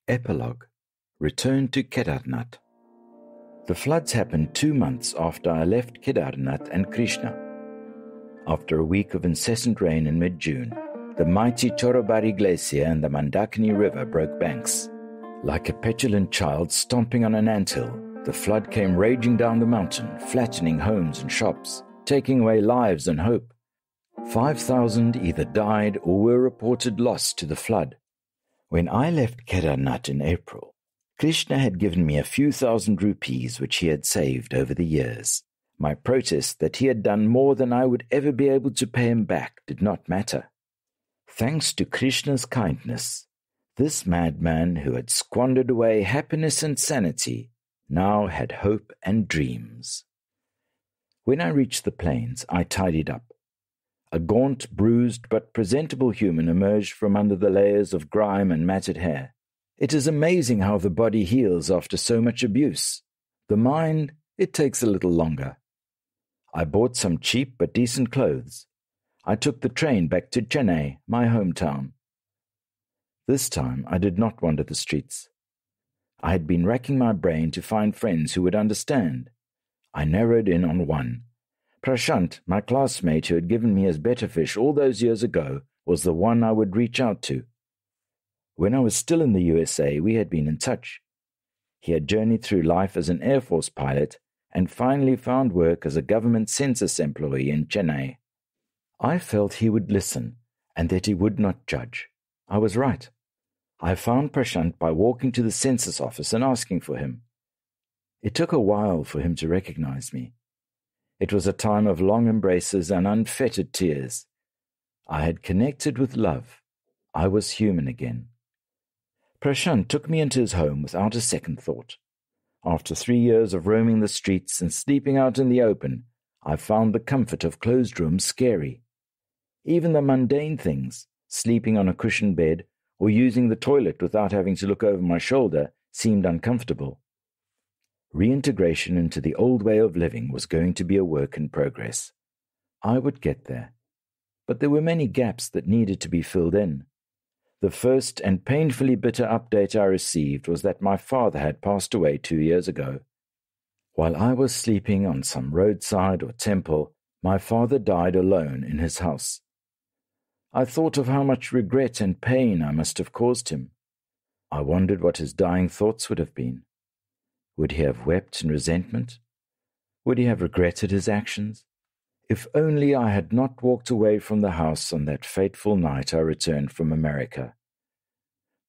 Epilogue. Return to Kedarnath. The floods happened 2 months after I left Kedarnath and Krishna. After a week of incessant rain in mid-June, the mighty Chorobari Glacier and the Mandakini River broke banks. Like a petulant child stomping on an anthill, the flood came raging down the mountain, flattening homes and shops, taking away lives and hope. 5,000 either died or were reported lost to the flood. When I left Kedarnath in April, Krishna had given me a few thousand rupees which he had saved over the years. My protest that he had done more than I would ever be able to pay him back did not matter. Thanks to Krishna's kindness, this madman who had squandered away happiness and sanity now had hope and dreams. When I reached the plains, I tidied up. A gaunt, bruised, but presentable human emerged from under the layers of grime and matted hair. It is amazing how the body heals after so much abuse. The mind, it takes a little longer. I bought some cheap but decent clothes. I took the train back to Chennai, my hometown. This time I did not wander the streets. I had been racking my brain to find friends who would understand. I narrowed in on one. Prashant, my classmate who had given me his better fish all those years ago, was the one I would reach out to. When I was still in the USA, we had been in touch. He had journeyed through life as an Air Force pilot and finally found work as a government census employee in Chennai. I felt he would listen and that he would not judge. I was right. I found Prashant by walking to the census office and asking for him. It took a while for him to recognize me. It was a time of long embraces and unfettered tears. I had connected with love. I was human again. Prashant took me into his home without a second thought. After 3 years of roaming the streets and sleeping out in the open, I found the comfort of closed rooms scary. Even the mundane things, sleeping on a cushioned bed or using the toilet without having to look over my shoulder, seemed uncomfortable. Reintegration into the old way of living was going to be a work in progress. I would get there. But there were many gaps that needed to be filled in. The first and painfully bitter update I received was that my father had passed away 2 years ago. While I was sleeping on some roadside or temple, my father died alone in his house. I thought of how much regret and pain I must have caused him. I wondered what his dying thoughts would have been. Would he have wept in resentment? Would he have regretted his actions? If only I had not walked away from the house on that fateful night I returned from America.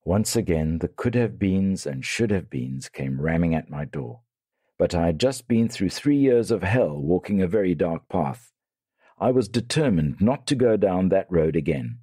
Once again, the could-have-beens and should-have-beens came ramming at my door. But I had just been through 3 years of hell walking a very dark path. I was determined not to go down that road again.